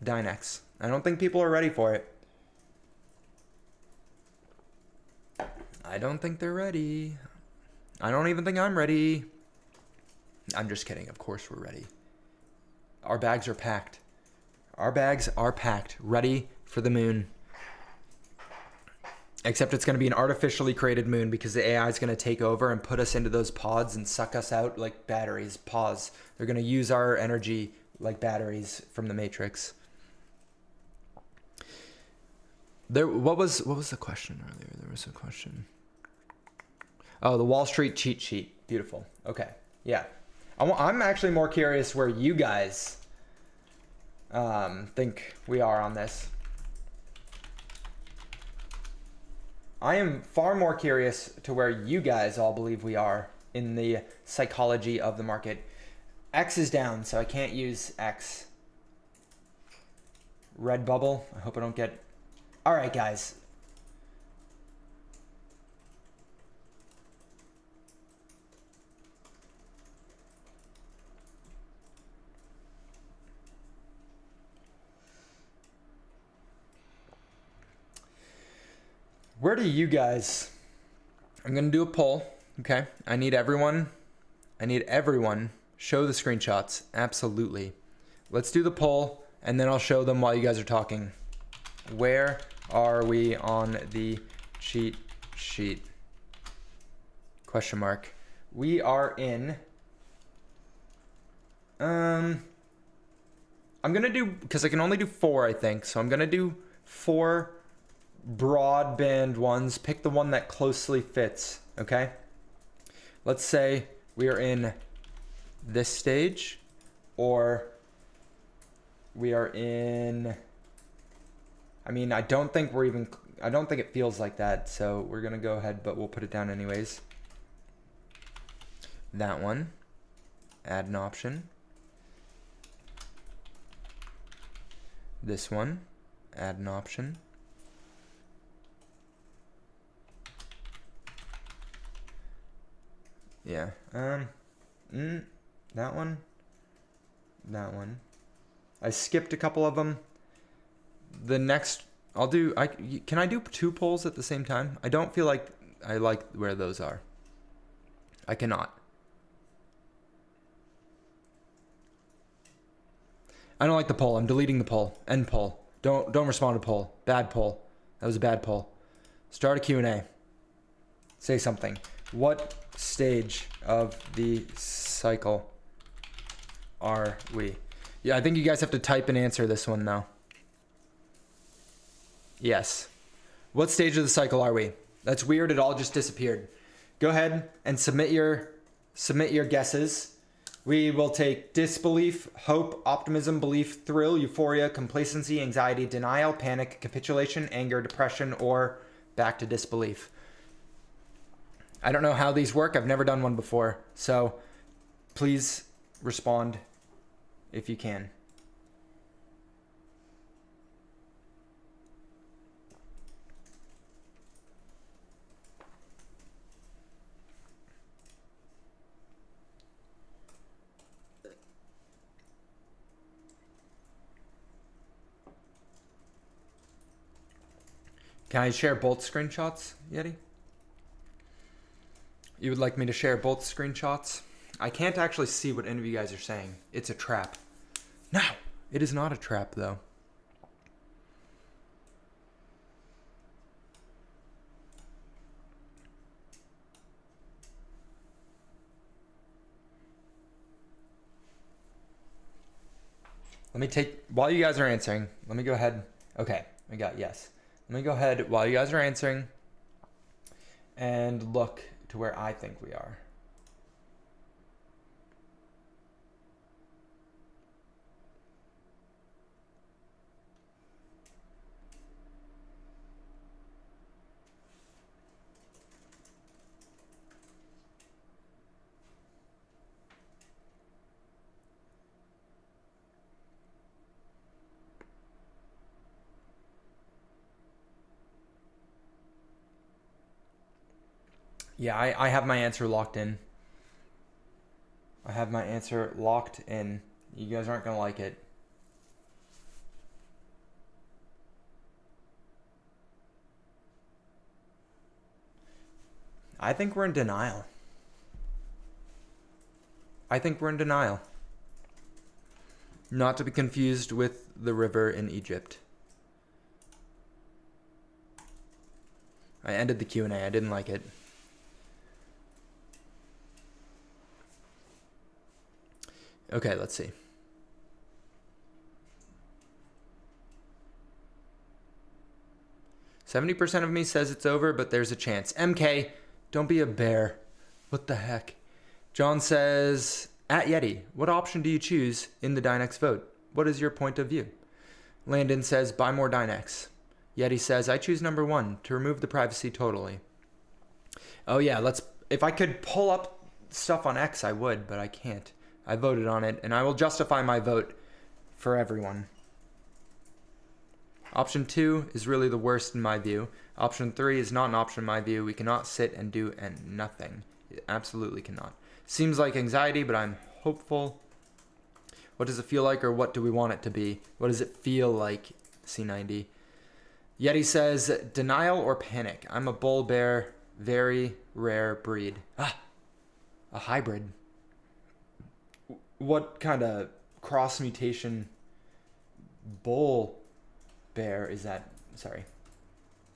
Dynex. I don't think people are ready for it. I don't think they're ready. I don't even think I'm ready. I'm just kidding. Of course we're ready. Our bags are packed. Our bags are packed, ready for the moon. Except it's going to be an artificially created moon because the AI is going to take over and put us into those pods and suck us out like batteries. Pause. They're going to use our energy like batteries from the Matrix. What was the question earlier? There was a question. Oh, the Wall Street cheat sheet. Beautiful. Okay. Yeah. I'm actually more curious where you guys think we are on this. I am far more curious to where you guys all believe we are in the psychology of the market. X is down, so I can't use X. Red bubble. I hope I don't get... All right, guys. Where do you guys... I'm going to do a poll, okay? I need everyone show the screenshots. Absolutely. Let's do the poll, and then I'll show them while you guys are talking. Where are we on the cheat sheet? Question mark. We are in... I'm going to do... Because I can only do 4, I think. So I'm going to do 4... broadband ones. Pick the one that closely fits, okay? Let's say we are in this stage, or we are in... I mean, I don't think it feels like that, so we're gonna go ahead, but we'll put it down anyways. That one. Add an option. This one. Add an option. Yeah. That one. That one. I skipped a couple of them. The next, can I do 2 polls at the same time? I don't feel like I like where those are. I cannot. I don't like the poll. I'm deleting the poll. End poll. Don't respond to poll. Bad poll. That was a bad poll. Start a Q&A. Say something. What stage of the cycle are we? Yeah, I think you guys have to type and answer this one though. Yes. What stage of the cycle are we? That's weird. It all just disappeared. Go ahead and submit your guesses. We will take disbelief, hope, optimism, belief, thrill, euphoria, complacency, anxiety, denial, panic, capitulation, anger, depression, or back to disbelief. I don't know how these work. I've never done one before. So please respond if you can. Can I share both screenshots, Yeti? You would like me to share both screenshots? I can't actually see what any of you guys are saying. It's a trap. No, it is not a trap though. Let me take, while you guys are answering, let me go ahead. Okay, I got yes. Let me go ahead while you guys are answering and look to where I think we are. Yeah, I have my answer locked in. I have my answer locked in. You guys aren't going to like it. I think we're in denial. I think we're in denial. Not to be confused with the river in Egypt. I ended the Q&A. I didn't like it. Okay, let's see. "70% of me says it's over, but there's a chance. MK, don't be a bear. What the heck?" John says, "At Yeti, what option do you choose in the Dynex vote? What is your point of view?" Landon says, "Buy more Dynex." Yeti says, "I choose number 1, to remove the privacy totally." Oh yeah, if I could pull up stuff on X, I would, but I can't. I voted on it, and I will justify my vote for everyone. Option 2 is really the worst in my view. Option 3 is not an option in my view. We cannot sit and do nothing. It absolutely cannot. Seems like anxiety, but I'm hopeful. What does it feel like, or what do we want it to be? What does it feel like, C90? Yeti says, "Denial or panic? I'm a bull bear, very rare breed." Ah, a hybrid. What kind of cross mutation bull bear is that? Sorry.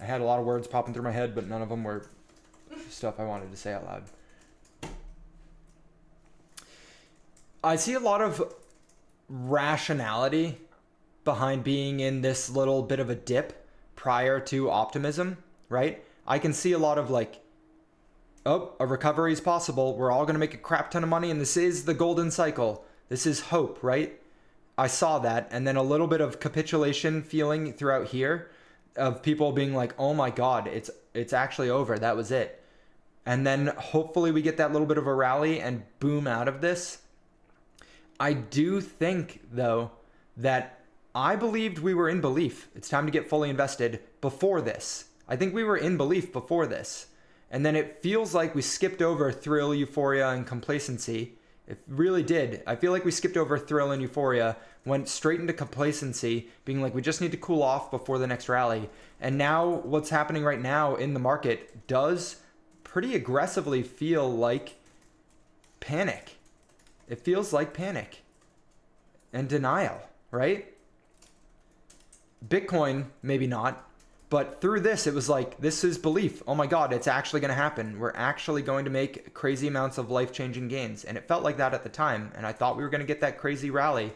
I had a lot of words popping through my head, but none of them were stuff I wanted to say out loud. I see a lot of rationality behind being in this little bit of a dip prior to optimism, right? I can see a lot of like, oh, a recovery is possible. We're all going to make a crap ton of money, and this is the golden cycle. This is hope, right? I saw that, and then a little bit of capitulation feeling throughout here of people being like, oh my God, it's actually over. That was it. And then hopefully we get that little bit of a rally and boom out of this. I do think, though, that I believed we were in belief. It's time to get fully invested before this. I think we were in belief before this. And then it feels like we skipped over thrill, euphoria, and complacency. It really did. I feel like we skipped over thrill and euphoria, went straight into complacency, being like, we just need to cool off before the next rally. And now what's happening right now in the market does pretty aggressively feel like panic. It feels like panic and denial, right? Bitcoin, maybe not. But through this, it was like, this is belief. Oh my God, it's actually going to happen. We're actually going to make crazy amounts of life-changing gains. And it felt like that at the time. And I thought we were going to get that crazy rally.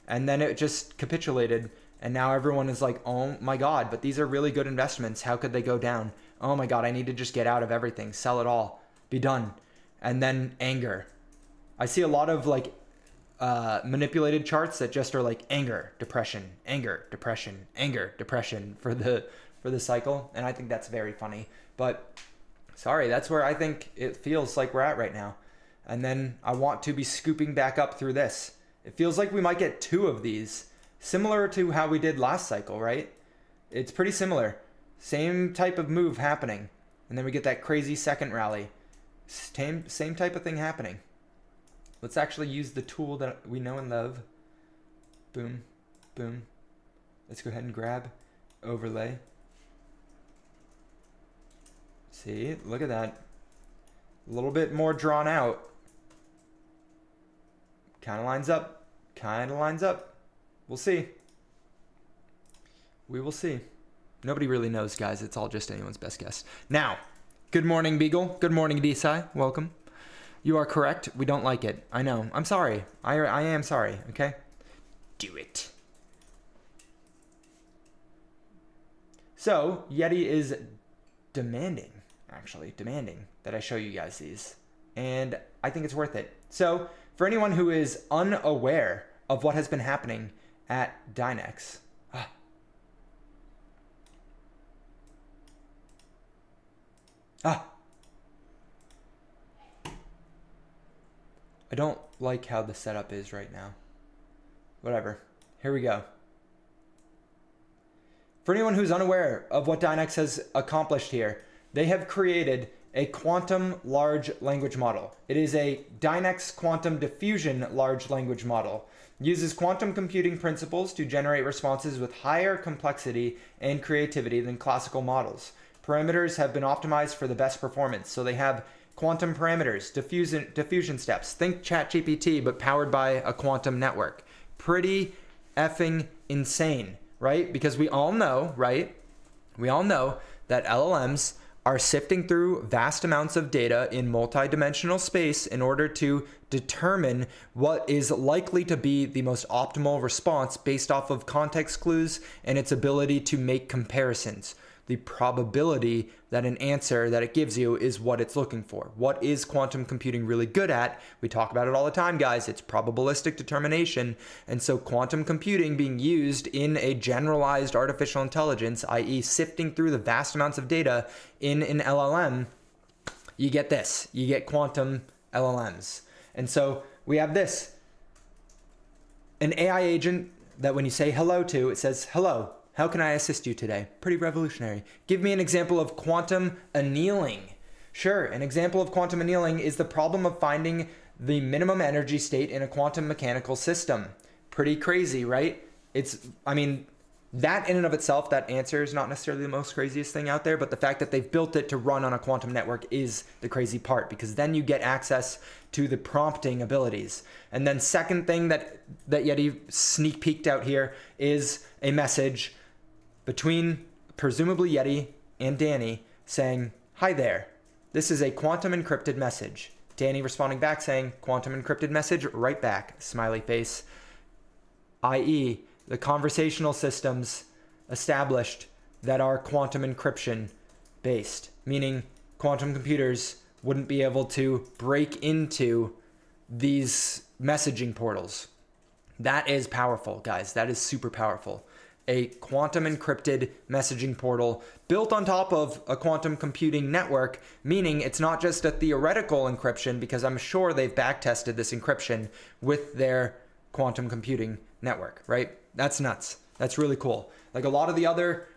And then it just capitulated. And now everyone is like, oh my God, but these are really good investments. How could they go down? Oh my God, I need to just get out of everything. Sell it all. Be done. And then anger. I see a lot of like manipulated charts that just are like anger, depression, anger, depression, anger, depression for the cycle, and I think that's very funny. But sorry, that's where I think it feels like we're at right now. And then I want to be scooping back up through this. It feels like we might get 2 of these, similar to how we did last cycle, right? It's pretty similar. Same type of move happening. And then we get that crazy second rally. Same type of thing happening. Let's actually use the tool that we know and love. Boom, boom. Let's go ahead and grab overlay. See, look at that. A little bit more drawn out. Kind of lines up. Kind of lines up. We'll see. We will see. Nobody really knows, guys. It's all just anyone's best guess. Now, good morning, Beagle. Good morning, DeSci. Welcome. You are correct. We don't like it. I know. I'm sorry. I am sorry, okay? Do it. So, Yeti is demanding that I show you guys these. And I think it's worth it. So, for anyone who is unaware of what has been happening at Dynex. I don't like how the setup is right now. Whatever. Here we go. For anyone who's unaware of what Dynex has accomplished here, they have created a quantum large language model. It is a Dynex quantum diffusion large language model. It uses quantum computing principles to generate responses with higher complexity and creativity than classical models. Parameters have been optimized for the best performance. So they have quantum parameters, diffusion steps. Think ChatGPT, but powered by a quantum network. Pretty effing insane, right? Because we all know, right? We all know that LLMs are sifting through vast amounts of data in multidimensional space in order to determine what is likely to be the most optimal response based off of context clues and its ability to make comparisons. The probability that an answer that it gives you is what it's looking for. What is quantum computing really good at? We talk about it all the time, guys. It's probabilistic determination. And so quantum computing being used in a generalized artificial intelligence, i.e. sifting through the vast amounts of data in an LLM, you get this. You get quantum LLMs. And so we have this. An AI agent that when you say hello to, it says, hello. How can I assist you today? Pretty revolutionary. Give me an example of quantum annealing. Sure, an example of quantum annealing is the problem of finding the minimum energy state in a quantum mechanical system. Pretty crazy, right? That in and of itself, that answer is not necessarily the most craziest thing out there, but the fact that they've built it to run on a quantum network is the crazy part, because then you get access to the prompting abilities. And then second thing that Yeti sneak peeked out here is a message between presumably Yeti and Danny saying, hi there, this is a quantum encrypted message. Danny responding back saying, quantum encrypted message, right back, smiley face, i.e., the conversational systems established that are quantum encryption based, meaning quantum computers wouldn't be able to break into these messaging portals. That is powerful, guys. That is super powerful. A quantum encrypted messaging portal built on top of a quantum computing network, meaning it's not just a theoretical encryption, because I'm sure they've backtested this encryption with their quantum computing network, right? That's nuts. That's really cool. Like a lot of the other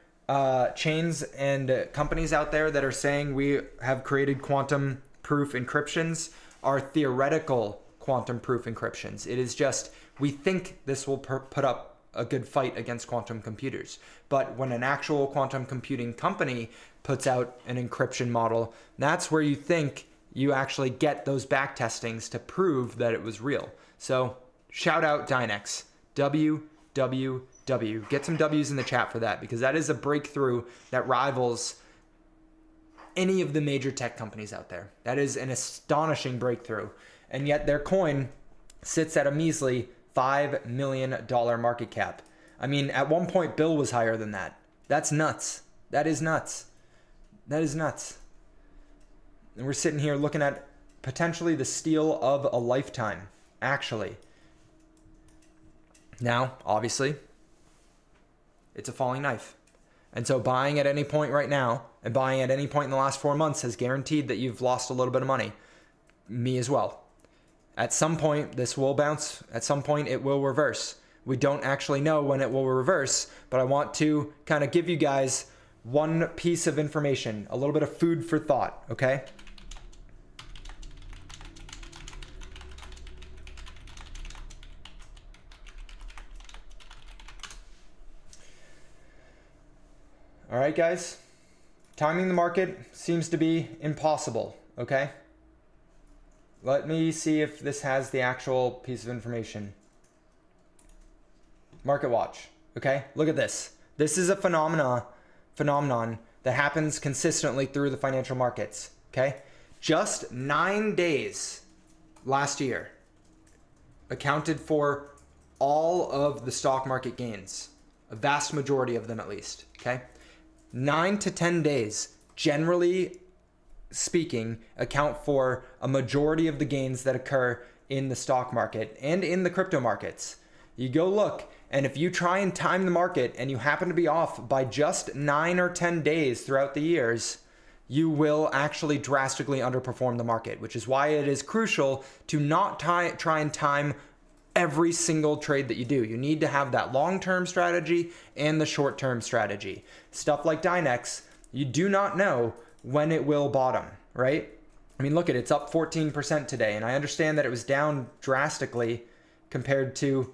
chains and companies out there that are saying we have created quantum proof encryptions are theoretical quantum proof encryptions. It is just, we think this will put up a good fight against quantum computers. But when an actual quantum computing company puts out an encryption model, that's where you think you actually get those back testings to prove that it was real. So shout out Dynex. WWW. Get some W's in the chat for that, because that is a breakthrough that rivals any of the major tech companies out there. That is an astonishing breakthrough. And yet their coin sits at a measly $5 million market cap. I mean, at one point, Bill was higher than that. That's nuts. That is nuts. That is nuts. And we're sitting here looking at potentially the steal of a lifetime, actually. Now, obviously, it's a falling knife. And so buying at any point right now and buying at any point in the last 4 months has guaranteed that you've lost a little bit of money. Me as well. At some point, this will bounce. At some point, it will reverse. We don't actually know when it will reverse, but I want to kind of give you guys one piece of information, a little bit of food for thought, okay? All right, guys. Timing the market seems to be impossible, okay? Let me see if this has the actual piece of information. Market watch, okay? Look at this. This is a phenomenon that happens consistently through the financial markets, okay? Just 9 days last year accounted for all of the stock market gains, a vast majority of them at least, okay? 9 to 10 days, generally speaking, account for a majority of the gains that occur in the stock market and in the crypto markets. You go look, and if you try and time the market and you happen to be off by just 9 or 10 days throughout the years, you will actually drastically underperform the market, which is why it is crucial to not try and time every single trade that you do. You need to have that long-term strategy and the short-term strategy. Stuff like Dynex, you do not know when it will bottom, right? I mean, look at it, it's up 14% today, and I understand that it was down drastically compared to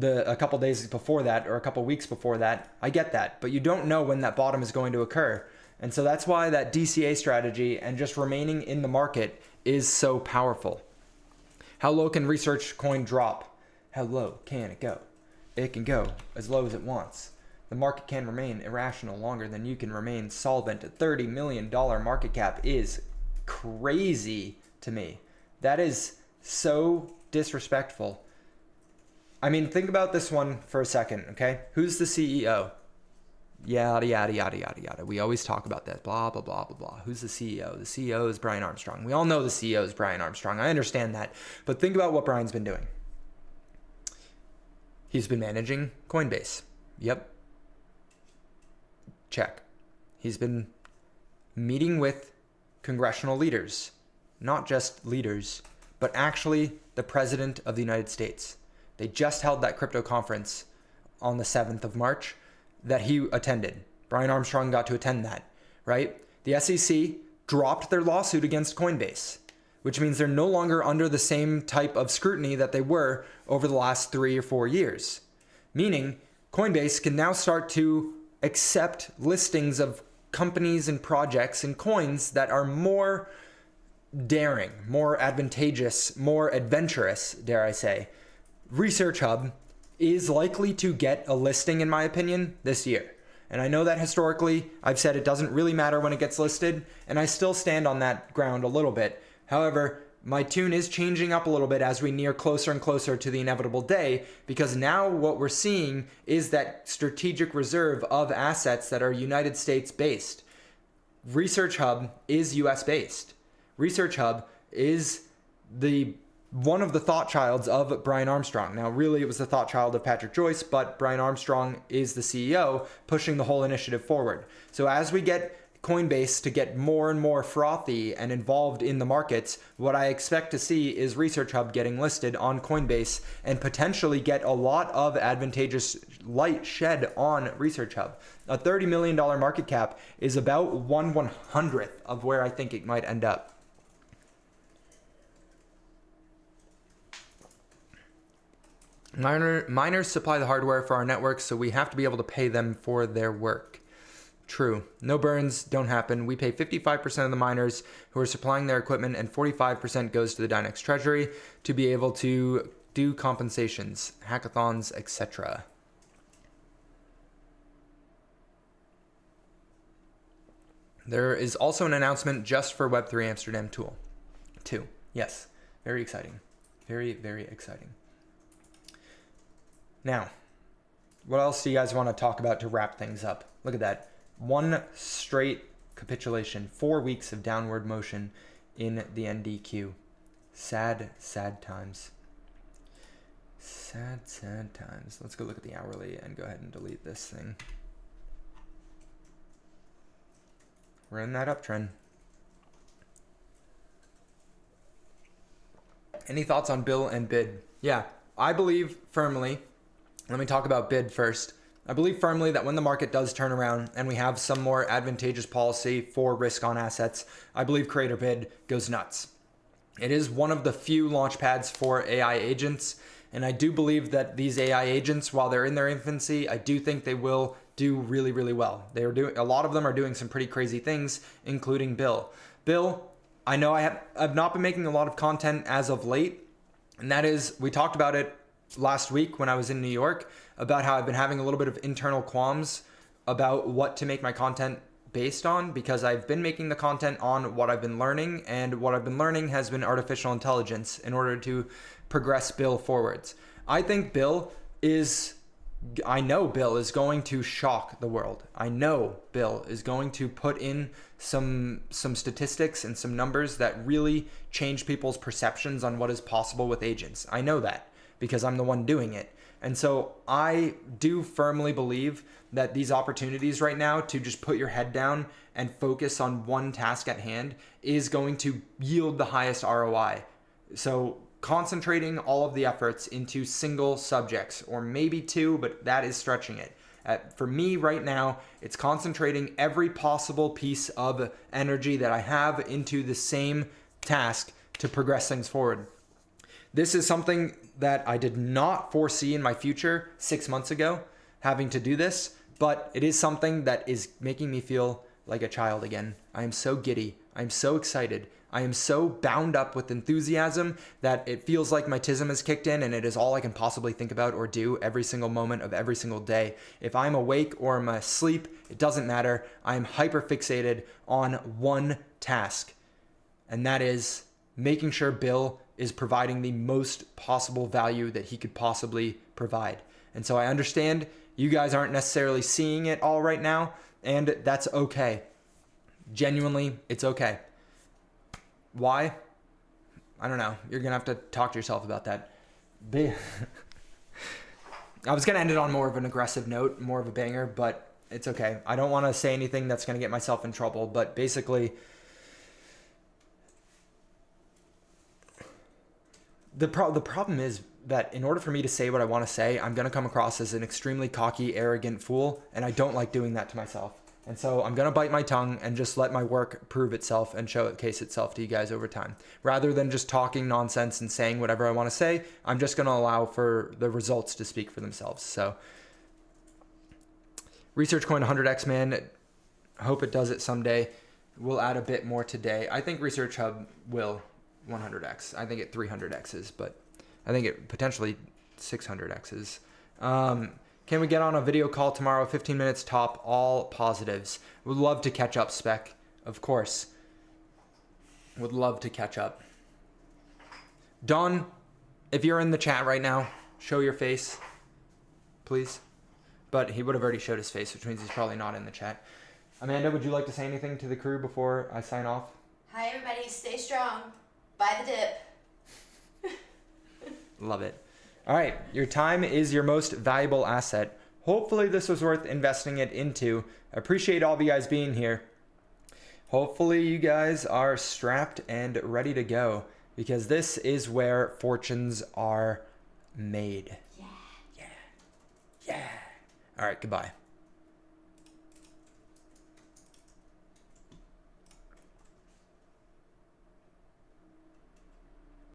a couple days before that or a couple weeks before that. I get that, but you don't know when that bottom is going to occur. And so that's why that DCA strategy and just remaining in the market is so powerful. How low can research coin drop? How low can it go? It can go as low as it wants. The market can remain irrational longer than you can remain solvent. A $30 million market cap is crazy to me. That is so disrespectful. I mean, think about this one for a second, okay? Who's the CEO? Yada, yada, yada, yada, yada. We always talk about that. Blah, blah, blah, blah, blah. Who's the CEO? The CEO is Brian Armstrong. We all know the CEO is Brian Armstrong. I understand that. But think about what Brian's been doing. He's been managing Coinbase. Yep. Check. He's been meeting with congressional leaders. Not just leaders, but actually the President of the United States. They just held that crypto conference on the 7th of March that he attended. Brian Armstrong got to attend that, right? The SEC dropped their lawsuit against Coinbase, which means they're no longer under the same type of scrutiny that they were over the last 3 or 4 years. Meaning Coinbase can now start to accept listings of companies and projects and coins that are more daring, more advantageous, more adventurous, dare I say. Research Hub is likely to get a listing, in my opinion, this year. And I know that historically, I've said it doesn't really matter when it gets listed, and I still stand on that ground a little bit. However, my tune is changing up a little bit as we near closer and closer to the inevitable day, because now what we're seeing is that strategic reserve of assets that are United States based. Research Hub is US based. Research Hub is one of the thought childs of Brian Armstrong. Now, really, it was the thought child of Patrick Joyce, but Brian Armstrong is the CEO pushing the whole initiative forward. So as we get Coinbase to get more and more frothy and involved in the markets, what I expect to see is Research Hub getting listed on Coinbase and potentially get a lot of advantageous light shed on Research Hub. A $30 million market cap is about 1/100th of where I think it might end up. Miners supply the hardware for our network, so we have to be able to pay them for their work. True. No burns don't happen. We pay 55% of the miners who are supplying their equipment, and 45% goes to the Dynex treasury to be able to do compensations, hackathons, etc. There is also an announcement just for Web3 Amsterdam Tool 2. Yes, very exciting. Very, very exciting. Now, what else do you guys want to talk about to wrap things up? Look at that. One straight capitulation. 4 weeks of downward motion in the NDQ. Sad, sad times. Sad, sad times. Let's go look at the hourly and go ahead and delete this thing. We're in that uptrend. Any thoughts on Bill and bid? Yeah, I believe firmly. Let me talk about bid first. I believe firmly that when the market does turn around and we have some more advantageous policy for risk on assets, I believe creator bid goes nuts. It is one of the few launch pads for AI agents, and I do believe that these AI agents, while they're in their infancy, I do think they will do really, really well. A lot of them are doing some pretty crazy things, including Bill. Bill, I know I've not been making a lot of content as of late, and that is, we talked about it last week when I was in New York, about how I've been having a little bit of internal qualms about what to make my content based on, because I've been making the content on what I've been learning, and what I've been learning has been artificial intelligence in order to progress Bill forwards. I know Bill is going to shock the world. I know Bill is going to put in some statistics and some numbers that really change people's perceptions on what is possible with agents. I know that, because I'm the one doing it. And so I do firmly believe that these opportunities right now to just put your head down and focus on one task at hand is going to yield the highest ROI. So concentrating all of the efforts into single subjects, or maybe two, but that is stretching it. For me right now, it's concentrating every possible piece of energy that I have into the same task to progress things forward. This is something that I did not foresee in my future 6 months ago, having to do this, but it is something that is making me feel like a child again. I am so giddy. I'm so excited. I am so bound up with enthusiasm that it feels like my tism has kicked in and it is all I can possibly think about or do every single moment of every single day. If I'm awake or I'm asleep, it doesn't matter. I'm hyper fixated on one task, and that is making sure Bill is providing the most possible value that he could possibly provide. And so I understand you guys aren't necessarily seeing it all right now, and that's okay. Genuinely, it's okay. Why? I don't know. You're going to have to talk to yourself about that. I was going to end it on more of an aggressive note, more of a banger, but it's okay. I don't want to say anything that's going to get myself in trouble, but basically, the problem is that in order for me to say what I want to say, I'm going to come across as an extremely cocky, arrogant fool, and I don't like doing that to myself. And so I'm going to bite my tongue and just let my work prove itself and showcase itself to you guys over time. Rather than just talking nonsense and saying whatever I want to say, I'm just going to allow for the results to speak for themselves. So Research Coin 100x, man. Hope it does it someday. We'll add a bit more today. I think Research Hub will 100x. I think it 300x's, but I think it potentially 600x's. Can we get on a video call tomorrow? 15 minutes top, all positives. Would love to catch up, Spec. Of course. Would love to catch up. Don, if you're in the chat right now, show your face, please. But he would have already showed his face, which means he's probably not in the chat. Amanda, would you like to say anything to the crew before I sign off? Hi, everybody. Stay strong. Buy the dip. Love it. All right, your time is your most valuable asset. Hopefully this was worth investing it into. I appreciate all of you guys being here. Hopefully you guys are strapped and ready to go, because this is where fortunes are made. Yeah. Yeah. Yeah. All right, goodbye.